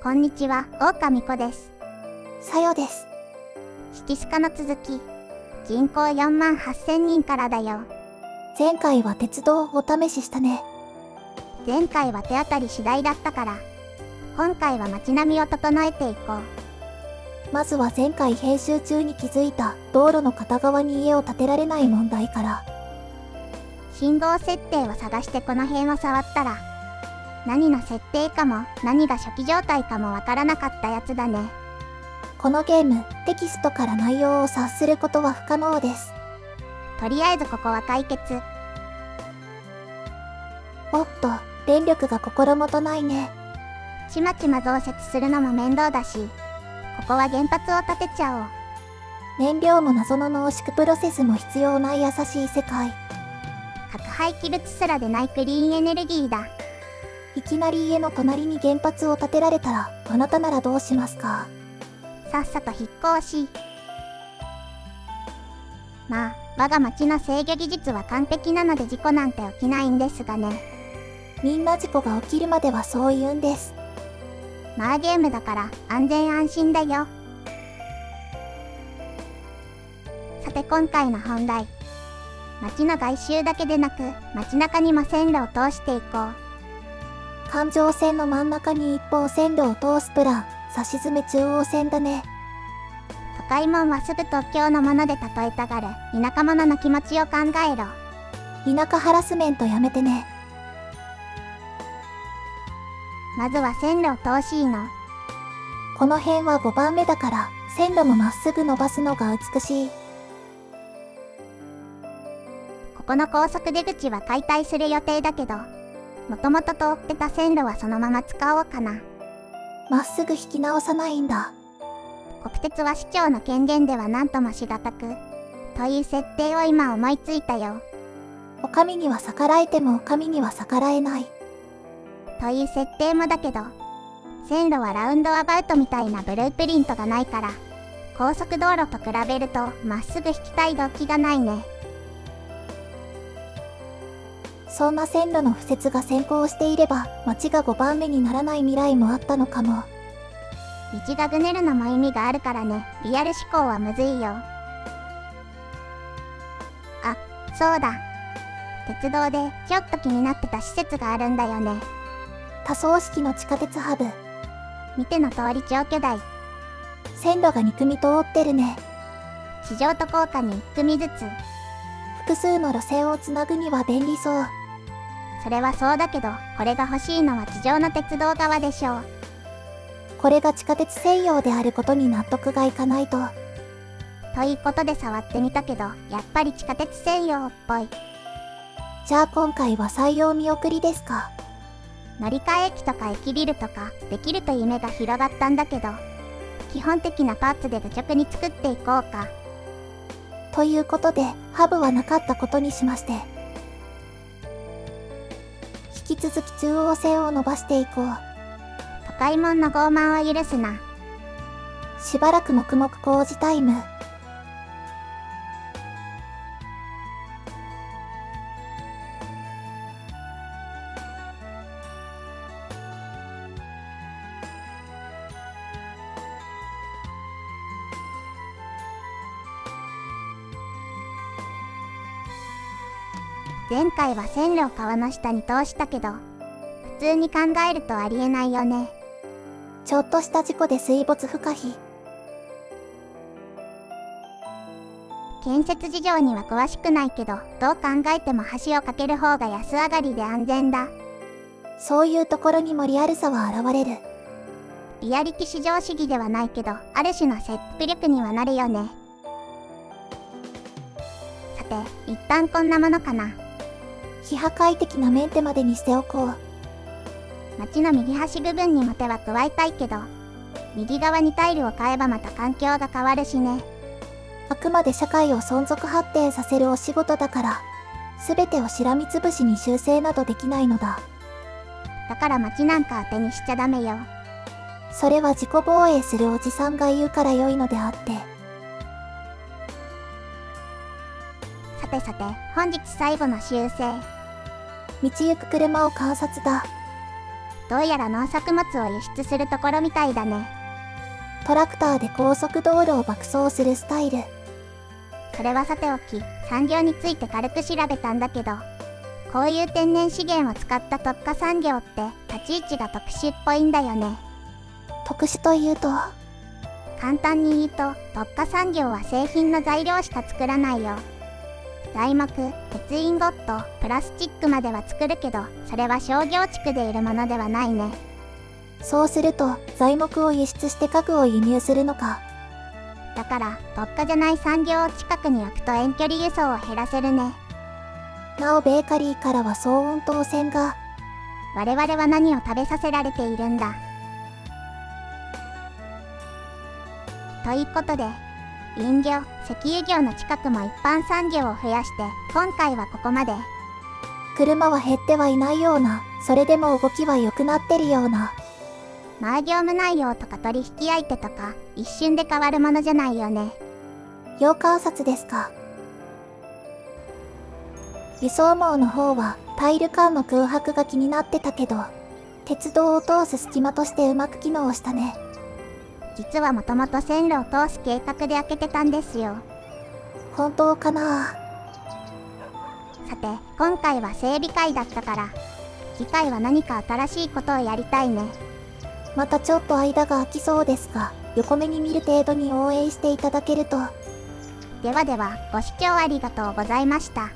こんにちは、狼子です。さよです。シティスカの続き、人口4万8000人からだよ。前回は鉄道をお試ししたね。前回は手当たり次第だったから、今回は街並みを整えていこう。まずは前回編集中に気づいた道路の片側に家を建てられない問題から。信号設定を探してこの辺を触ったら、何の設定かも何が初期状態かもわからなかったやつだね。このゲーム、テキストから内容を察することは不可能です。とりあえずここは解決。おっと、電力が心もとないね。ちまちま増設するのも面倒だし、ここは原発を建てちゃおう。燃料も謎の濃縮プロセスも必要ない優しい世界。核廃棄物すらでないクリーンエネルギーだ。いきなり家の隣に原発を建てられたら、あなたならどうしますか？さっさと引っ越し。まあ、我が町の制御技術は完璧なので事故なんて起きないんですがね。みんな事故が起きるまではそう言うんです。まあゲームだから安全安心だよ。さて今回の本題。町の外周だけでなく街中にも線路を通していこう。環状線の真ん中に一方線路を通すプラン、さしずめ中央線だね。都会もんはすぐ東京のもので例えたがる田舎者の気持ちを考えろ。田舎ハラスメントやめてね。まずは線路を通しいの。この辺は5番目だから線路もまっすぐ伸ばすのが美しい。ここの高速出口は解体する予定だけど、もともと通ってた線路はそのまま使おうかな。まっすぐ引き直さないんだ。国鉄は市長の権限では何ともしがたく、という設定を今思いついたよ。お上には逆らえてもお上には逆らえない。という設定もだけど、線路はラウンドアバウトみたいなブループリントがないから、高速道路と比べるとまっすぐ引きたい動機がないね。そんな線路の敷設が先行していれば、街が5番目にならない未来もあったのかも。道がぐねるのも意味があるからね。リアル思考はむずいよ。あ、そうだ。鉄道でちょっと気になってた施設があるんだよね。多層式の地下鉄ハブ。見ての通り超巨大。線路が2組通ってるね。地上と高架に1組ずつ。複数の路線をつなぐには便利そう。それはそうだけど、これが欲しいのは地上の鉄道側でしょう。これが地下鉄専用であることに納得がいかないと。ということで触ってみたけど、やっぱり地下鉄専用っぽい。じゃあ今回は採用見送りですか？乗り換え駅とか駅ビルとかできると夢が広がったんだけど、基本的なパーツで愚直に作っていこうか。ということで、ハブはなかったことにしまして。引き続き中央線を伸ばしていこう。都会もんの傲慢を許すな。しばらく黙々工事タイム。前回は線路を川の下に通したけど、普通に考えるとありえないよね。ちょっとした事故で水没不可避。建設事情には詳しくないけど、どう考えても橋を架ける方が安上がりで安全だ。そういうところにもリアルさは現れる。リアリティ至上主義ではないけど、ある種の説得力にはなるよね。さて、一旦こんなものかな。非破壊的なメンテまでにしておこう。街の右端部分にも手は加えたいけど、右側にタイルを買えばまた環境が変わるしね。あくまで社会を存続発展させるお仕事だから、すべてをしらみつぶしに修正などできないのだ。だから街なんか当てにしちゃダメよ。それは自己防衛するおじさんが言うから良いのであって。さてさて、本日最後の修正。道行く車を観察だ。どうやら農作物を輸出するところみたいだね。トラクターで高速道路を爆走するスタイル。それはさておき、産業について軽く調べたんだけど、こういう天然資源を使った特化産業って立ち位置が特殊っぽいんだよね。特殊というと、簡単に言うと、特化産業は製品の材料しか作らないよ。材木、鉄インゴット、プラスチックまでは作るけど、それは商業地区でいるものではないね。そうすると材木を輸出して家具を輸入するのか。だから特化じゃない産業を近くに置くと遠距離輸送を減らせるね。なおベーカリーからは騒音と汚染が。我々は何を食べさせられているんだ。ということで、林業、石油業の近くも一般産業を増やして、今回はここまで。車は減ってはいないような、それでも動きは良くなってるような。まあ業務内容とか取引相手とか、一瞬で変わるものじゃないよね。要観察ですか。輸送網の方はタイル間の空白が気になってたけど、鉄道を通す隙間としてうまく機能したね。実はもともと線路を通す計画で開けてたんですよ。本当かな。さて、今回は整備会だったから、次回は何か新しいことをやりたいね。またちょっと間が空きそうですが、横目に見る程度に応援していただけると。ではでは、ご視聴ありがとうございました。